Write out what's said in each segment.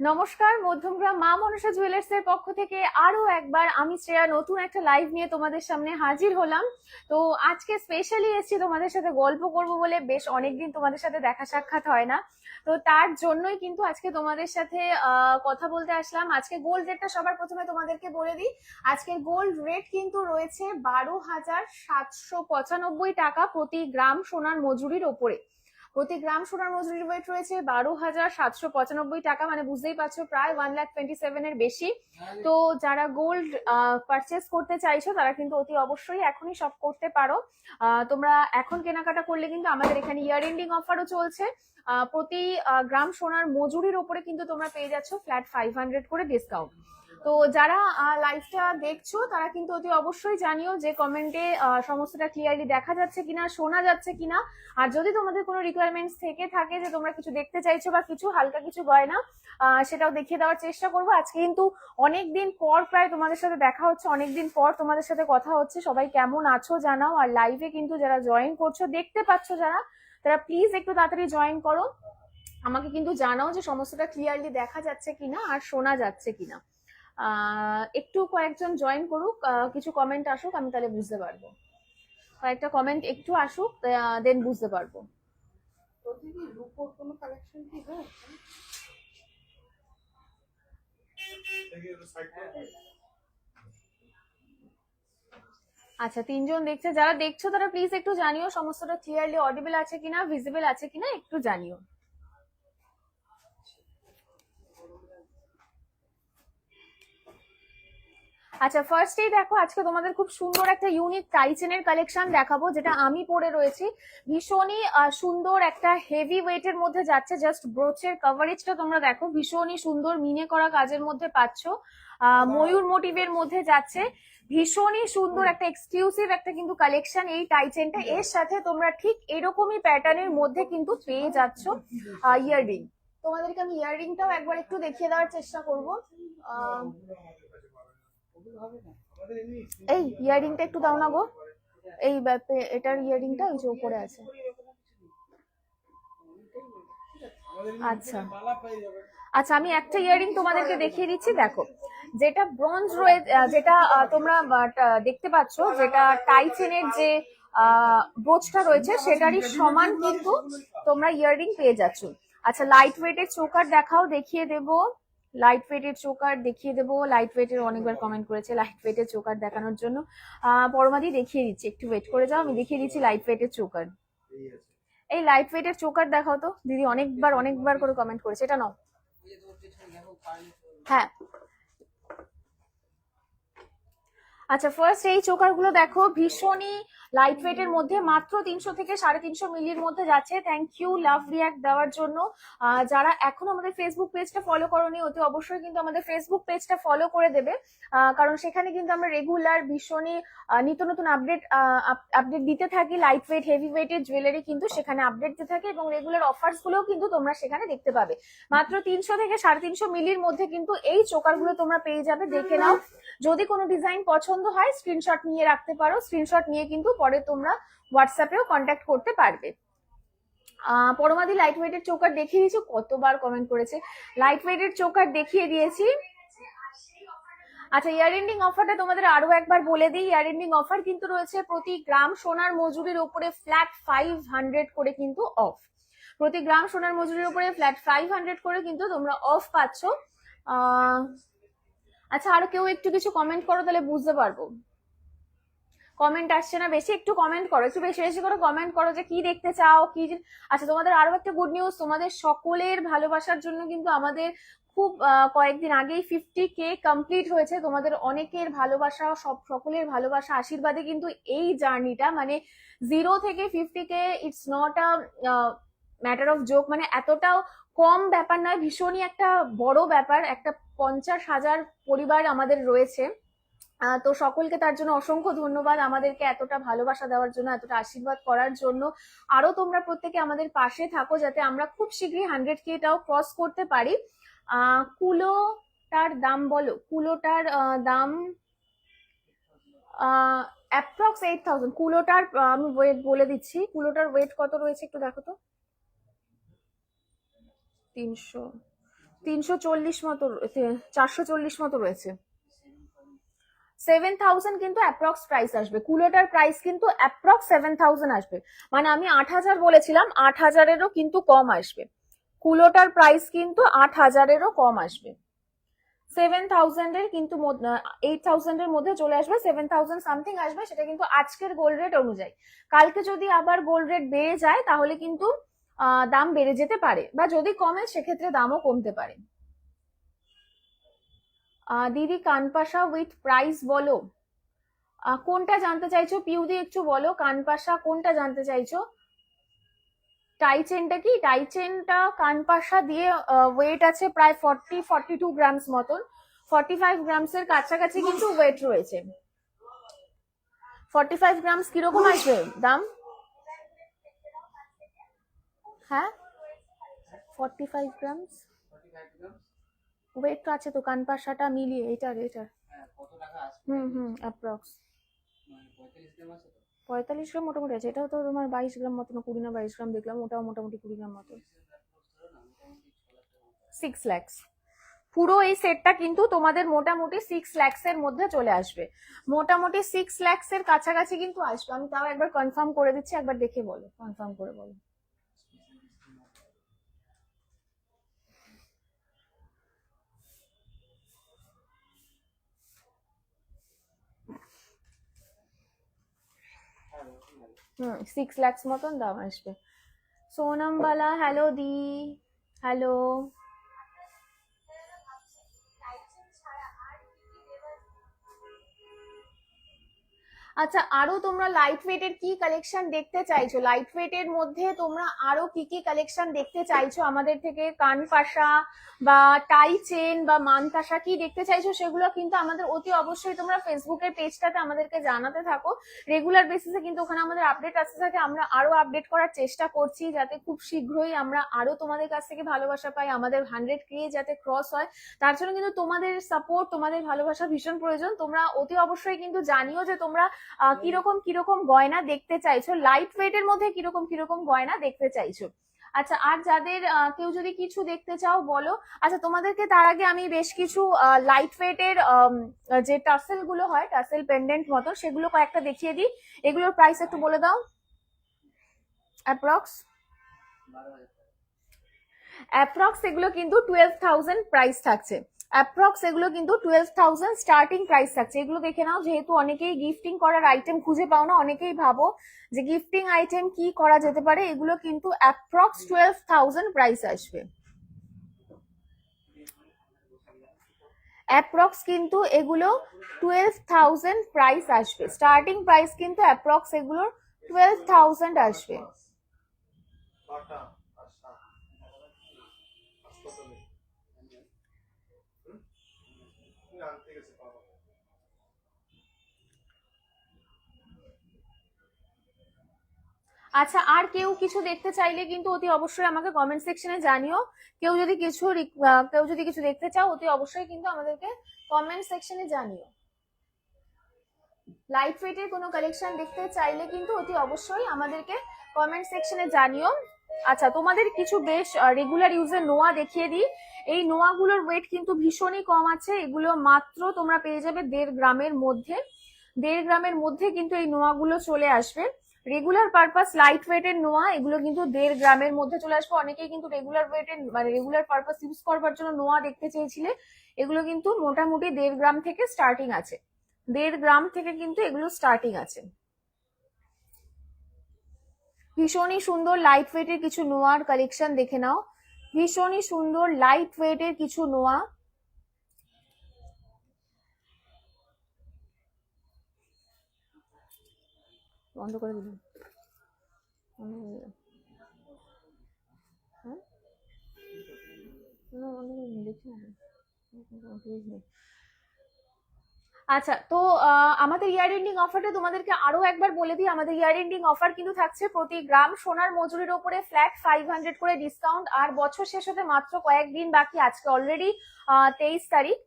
নমস্কার, মধ্যমগ্রাম মা মনসা জুয়েলার্স এর পক্ষ থেকে আরো একবার আমি শ্রেয়া নতুন একটা লাইভ নিয়ে তোমাদের সামনে হাজির হলাম। তো আজকে স্পেশালি এসেছি তোমাদের সাথে গল্প করব বলে, বেশ অনেকদিন তোমাদের সাথে দেখা সাক্ষাৎ হয় না। তো তার জন্যই কিন্তু আজকে তোমাদের সাথে কথা বলতে আসলাম। আজকে গোল্ড রেটটা সবার প্রথমে তোমাদেরকে বলে দিই। আজকে গোল্ড রেট কিন্তু রয়েছে 12,795 প্রতি গ্রাম সোনার মজুরির ওপরে। প্রতি গ্রাম সোনার মজুরির ওয়েট রয়েছে 12,795 মানে বুঝতেই পারছো প্রায় 1,27,000 এর বেশি। তো যারা গোল্ড পারচেস করতে চাইছো তারা কিন্তু অতি অবশ্যই এখনই সব করতে পারো। তোমরা এখন কেনাকাটা করলে কিন্তু আমাদের এখানে ইয়ার এন্ডিং অফারও চলছে। প্রতি গ্রাম সোনার মজুরির ওপরে কিন্তু তোমরা পেয়ে যাচ্ছ ফ্ল্যাট 500 করে ডিসকাউন্ট। তো যারা লাইভটা দেখছো তারা কিন্তু অতি অবশ্যই জানিও যে কমেন্টে সমস্তটা ক্লিয়ারলি দেখা যাচ্ছে কিনা, শোনা যাচ্ছে কিনা। আর যদি তোমাদের কোনো রিকোয়ারমেন্টস থেকে থাকে যে তোমরা কিছু দেখতে চাইছো বা কিছু হালকা কিছু গয়না, সেটাও দেখিয়ে দেওয়ার চেষ্টা করবো। আজকে কিন্তু অনেকদিন পর প্রায় তোমাদের সাথে দেখা হচ্ছে, অনেকদিন পর তোমাদের সাথে কথা হচ্ছে। সবাই কেমন আছো জানাও, আর লাইভে কিন্তু যারা জয়েন করছো, দেখতে পাচ্ছ যারা, তারা প্লিজ একটু তাড়াতাড়ি জয়েন করো। আমাকে কিন্তু জানাও যে সমস্তটা ক্লিয়ারলি দেখা যাচ্ছে কিনা আর শোনা যাচ্ছে কিনা। একটু কয়েকজন জয়েন করুক, কিছু কমেন্ট আসুক, আমি তাহলে বুঝতে পারবো। কয়েকটা কমেন্ট একটু আসুক, দেন বুঝতে পারবো। আচ্ছা, তিনজন দেখছে। যারা দেখছো তারা প্লিজ একটু জানিও সমস্তটা ক্লিয়ারলি অডিবল আছে কিনা, ভিজিবল আছে কিনা, একটু জানিও। আচ্ছা, ফার্স্টেই দেখো আজকে তোমাদের খুব সুন্দর একটা ইউনিক টাইচেনের কালেকশন দেখাবো, যেটা আমি পরে রয়েছি। ভীষণই সুন্দর একটা হেভি ওয়েটের মধ্যে যাচ্ছে। জাস্ট ব্রোচের কভারেজটা তোমরা দেখো, ভীষণই সুন্দর মিনে করা কাজের মধ্যে পাচ্ছ। ময়ূর মোটিভের মধ্যে যাচ্ছে, ভীষণই সুন্দর একটা এক্সক্লুসিভ একটা কিন্তু কালেকশন এই টাইচেনটা। এর সাথে তোমরা ঠিক এরকমই প্যাটার্নের মধ্যে কিন্তু পেয়ে যাচ্ছ ইয়াররিং। তোমাদেরকে আমি ইয়াররিংটাও একবার একটু দেখিয়ে দেওয়ার চেষ্টা করবো। এই ইয়াররিংটা একটু দাও না গো, এই এটার ইয়াররিংটা ওই যে উপরে আছে। আচ্ছা আচ্ছা, আমি একটা ইয়াররিং তোমাদেরকে দেখিয়ে দিচ্ছি। দেখো, যেটা ব্রোঞ্জ রয়েছে, যেটা তোমরা দেখতে পাচ্ছ, যেটা টাইচেনের যে ব্রোচটা রয়েছে সেটারই সমান কিন্তু তোমরা ইয়াররিং পেয়ে যাচ্ছ। আচ্ছা, লাইট ওয়েটের চোকার দেখাও, দেখিয়ে দেবো। লাইট ওয়েটের চোকার দেখিয়ে দেবো। লাইট ওয়েটের অনেকবার কমেন্ট করেছে লাইট ওয়েটের চোকার দেখানোর জন্য। পরমাদি দেখিয়ে দিচ্ছি, একটু ওয়েট করে যাও, আমি দেখিয়ে দিচ্ছি লাইট ওয়েটের চোকার। এই লাইট ওয়েটের চোকার দেখাও তো দিদি, অনেকবার অনেকবার করে কমেন্ট করেছে। এটা নাও। হ্যাঁ, আচ্ছা, ফার্স্ট এই চোকার গুলো দেখো, ভীষণই লাইট ওয়েটের মধ্যে, মাত্র 300 থেকে 350 মিলির মধ্যে যাচ্ছে। থ্যাংক ইউ লাভ রিয়াক্ট দেওয়ার জন্য। যারা এখন আমাদের ফেসবুক পেজটা ফলো করোনি, অতি অবশ্যই কিন্তু আমাদের ফেসবুক পেজটা ফলো করে দেবে, কারণ সেখানে কিন্তু আমরা রেগুলার ভীষণই নিত্য নতুন আপডেট দিতে থাকি। লাইট ওয়েট হেভি ওয়েটের জুয়েলারি কিন্তু সেখানে আপডেট দিতে থাকে, এবং রেগুলার অফার্স গুলোও কিন্তু তোমরা সেখানে দেখতে পাবে। মাত্র 300 থেকে 350 মিলির মধ্যে কিন্তু এই চোকার গুলো তোমরা পেয়ে যাবে। দেখে নাও, যদি কোনো ডিজাইন পছন্দ হয় স্ক্রিনশট নিয়ে রাখতে পারো। স্ক্রিনশট নিয়ে কিন্তু পরে তোমরা হোয়াটসঅ্যাপেও কন্ট্যাক্ট করতে পারবে। পরমাদি লাইট ওয়েটের চোকার দেখিয়ে দিয়েছি, কতবার কমেন্ট করেছে। লাইট ওয়েটের চোকার দেখিয়ে দিয়েছি। আচ্ছা, ইয়ার এন্ডিং অফারটা তোমাদের আরো একবার বলে দিই। ইয়ার এন্ডিং অফার কিন্তু রয়েছে প্রতি গ্রাম সোনার মজুরির উপরে ফ্ল্যাট 500 করে কিন্তু অফ। প্রতি গ্রাম সোনার মজুরির উপরে ফ্ল্যাট 500 করে কিন্তু তোমরা অফ পাচ্ছ। আচ্ছা, আরো কেউ একটু কিছু কমেন্ট করো, তাহলে বুঝতে পারবো। কমেন্ট আসছে না বেশি, একটু কমেন্ট করো, একটু বেশি বেশি করে কমেন্ট করো যে কি দেখতে চাও, কি। আচ্ছা, তোমাদের আরো একটা গুড নিউজ, তোমাদের সকলের ভালোবাসার জন্য কিন্তু আমাদের খুব কয়েকদিন আগেই 50K কমপ্লিট হয়েছে। তোমাদের অনেকের ভালোবাসা, সকলের ভালোবাসা আশীর্বাদে কিন্তু এই জার্নিটা, মানে 0 থেকে 50K, it's not a matter of joke, মানে এতটাও কম ব্যাপার নয়, ভীষণই একটা বড় ব্যাপার। একটা 50,000 পরিবার আমাদের রয়েছে। তো সকলকে তার জন্য অসংখ্য ধন্যবাদ, আমাদেরকে এতটা ভালোবাসা দেওয়ার জন্য, এতটা আশীর্বাদ করার জন্য। আরো তোমরা প্রত্যেকে আমাদের পাশে থাকো, যাতে আমরা খুব শীঘ্রই 100K-টাও ক্রস করতে পারি। কুলোটার দাম বলো, কুলোটার দাম অ্যাপ্রক্স 8,000। কুলোটার আমি ওয়েট বলে দিচ্ছি, কুলোটার ওয়েট কত রয়েছে একটু দেখো তো। 300, 340 মতো, 440 মতো রয়েছে। 7000 কিন্তু অ্যাপ্রক্স প্রাইস আসবে, কুলোটার প্রাইস কিন্তু অ্যাপ্রক্স 7000 আসবে, মানে আমি 8000 বলেছিলাম, 8000-এরও কিন্তু কম আসবে, কুলোটার প্রাইস কিন্তু 8000-এরও কম আসবে। 7000 এর কিন্তু 8000 এর মধ্যে চলে আসবে, 7000 সামথিং আসবে, সেটা কিন্তু আজকের গোল্ড রেট অনুযায়ী। কালকে যদি আবার গোল্ড রেট বেড়ে যায় তাহলে কিন্তু দাম বেড়ে যেতে পারে, বা যদি কমে সেক্ষেত্রে দামও কমতে পারে। দিদি কানপাশা উইথ প্রাইস বলো, কোনটা জানতে চাইছো পিউদি, একটু বলো কানপাশা কোনটা জানতে চাইছো। টাই চেনটা কি, টাই চেনটা কানপাশা দিয়ে ওয়েট আছে প্রায় 42 গ্রামস মতন, 45 গ্রামসের কাছাকাছি কিন্তু ওয়েট রয়েছে। 45 গ্রামস কিরকম আসবে দাম? হ্যাঁ 45 গ্রামস ওয়েট তো আছে তো, কানপাশাটা মিলিয়ে এটার অ্যাপ্রক্স 45 গ্রাম মোটামুটি আছে, এটাও তো তোমার 22 গ্রাম মতন, 20 না 22 গ্রাম দেখলাম, ওটাও মোটামুটি 20 গ্রাম মতো। 6 lakhs পুরো এই সেটটা কিন্তু তোমাদের মোটামুটি 6 lakhs এর মধ্যে চলে আসবে, মোটামুটি 6 lakhs এর কাছাকাছি কিন্তু আসবে। আমি তাও একবার কনফার্ম করে দিচ্ছি, একবার দেখে বলো, কনফার্ম করে বলো। হুম 6 lakhs মতন দাম আসবে। সোনাম বালা হ্যালো দি, হ্যালো। আচ্ছা আরো তোমরা লাইট ওয়েটের কি কালেকশন দেখতে চাইছো, লাইট ওয়েটের মধ্যে তোমরা আরো কি কি কালেকশন দেখতে চাইছো আমাদের থেকে, কানপাশা বা টাই চেন বা মানতাসা কি দেখতে চাইছো, সেগুলো কিন্তু আমাদের অতি অবশ্যই তোমরা ফেসবুকের পেজটাতে আমাদেরকে জানাতে থাকো, রেগুলার বেসিসে কিন্তু ওখানে আমাদের আপডেট আসতে থাকে, আমরা আরো আপডেট করার চেষ্টা করছি যাতে খুব শীঘ্রই আমরা আরো তোমাদের কাছ থেকে ভালোবাসা পাই, আমাদের 100K যাতে ক্রস হয়, তার জন্য কিন্তু তোমাদের সাপোর্ট, তোমাদের ভালোবাসা ভীষণ প্রয়োজন। তোমরা অতি অবশ্যই কিন্তু জানিও যে তোমরা কিরকম কিরকম গয়না দেখতে চাইছো, লাইট ওয়েটের মধ্যে কিরকম কিরকম গয়না দেখতে চাইছো। আচ্ছা আর যাদের কেউ যদি কিছু দেখতে চাও বলো। আচ্ছা তোমাদেরকে তার আগে আমি বেশ কিছু লাইট ওয়েটের যে টাসেল গুলো হয়, টাসেল পেন্ডেন্ট মতো, সেগুলো কয়েকটা দেখিয়ে দিই, এগুলোর প্রাইস একটু বলে দাও। অ্যাপ্রক্স এগুলো কিন্তু 12,000 প্রাইস থাকছে, অ্যাপ্রক্স এগুলো কিন্তু 12,000 স্টার্টিং প্রাইস থাকছে। এগুলো দেখে নাও, যেহেতু অনেকেই গিফটিং করার আইটেম খুঁজে পাও না, অনেকেই ভাবো যে গিফটিং আইটেম কি করা যেতে পারে, এগুলো কিন্তু অ্যাপ্রক্স 12,000 প্রাইস আসবে, অ্যাপ্রক্স কিন্তু এগুলো 12,000 প্রাইস আসবে, স্টার্টিং প্রাইস কিন্তু অ্যাপ্রক্স এগুলো 12,000 আসবে। আচ্ছা আর কেউ কিছু দেখতে চাইলে কিন্তু অতি অবশ্যই আমাকে কমেন্ট সেকশনে জানিও, কেউ যদি কিছু দেখতে চাও অতি অবশ্যই কিন্তু আমাদেরকে কমেন্ট সেকশনে জানিও, লাইট ওয়েটের কোনো কালেকশন দেখতে চাইলে কিন্তু অতি অবশ্যই আমাদেরকে কমেন্ট সেকশনে জানিও। আচ্ছা তোমাদের কিছু বেশ রেগুলার ইউজের নোয়া দেখিয়ে দিই, এই নোয়াগুলোর ওয়েট কিন্তু ভীষণই কম আছে, এগুলো মাত্র তোমরা পেয়ে যাবে 1.5 গ্রামের মধ্যে, 1.5 গ্রামের মধ্যে কিন্তু এই নোয়াগুলো চলে আসবে, রেগুলার পারপাস লাইট ওয়েটের নোয়া, এগুলো কিন্তু 1.5 গ্রামের মধ্যে চলে আসবে। অনেকেই কিন্তু রেগুলার ওয়েটের মানে রেগুলার পারপাস ইউজ করবার জন্য নোয়া দেখতে চেয়েছিলে, এগুলো কিন্তু মোটামুটি 1.5 গ্রাম থেকে স্টার্টিং আছে, 1.5 গ্রাম থেকে কিন্তু এগুলো স্টার্টিং আছে। ভীষণই সুন্দর লাইট ওয়েটের কিছু নোয়ার কালেকশন দেখে নাও, ভীষণই সুন্দর লাইট ওয়েটের কিছু নোয়া, বন্ধ করে দিলাম, হ্যাঁ দেখছি না। আচ্ছা তো আমাদের ইয়ার এন্ডিং অফারটা তোমাদেরকে আরো একবার বলে দিই, আমাদের ইয়ার এন্ডিং অফার কিন্তু থাকছে প্রতি গ্রাম সোনার মজুরির উপরে ফ্ল্যাট 500 করে ডিসকাউন্ট, আর বছর শেষ হতে মাত্র কয়েকদিন বাকি, আজকে অলরেডি 23 তারিখ,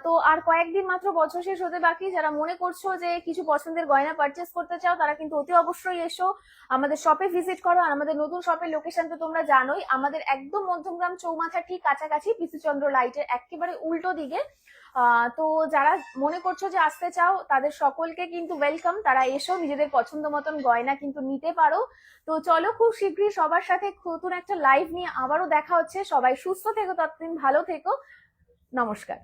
তো আর কয়েকদিন মাত্র বছর শেষ হতে বাকি। যারা মনে করছো যে কিছু পছন্দের গয়না পারচেস করতে চাও তারা কিন্তু অতি অবশ্যই এসো, আমাদের শপে ভিজিট করো। আর আমাদের নতুন শপের লোকেশন তো তোমরা জানোই, আমাদের একদম মধ্যমগ্রাম চৌমাথা ঠিক কাছাকাছি পিসিচন্দ্র লাইটের একেবারে উল্টো দিকে। তো যারা মনে করছো যে আসতে চাও তাদের সকলকে কিন্তু ওয়েলকাম, তারা এসো, নিজেদের পছন্দ মতন গয়না কিন্তু নিতে পারো। তো চলো খুব শীঘ্রই সবার সাথে নতুন একটা লাইভ নিয়ে আবারও দেখা হচ্ছে। সবাই সুস্থ থেকো, ততদিন ভালো থেকো, নমস্কার।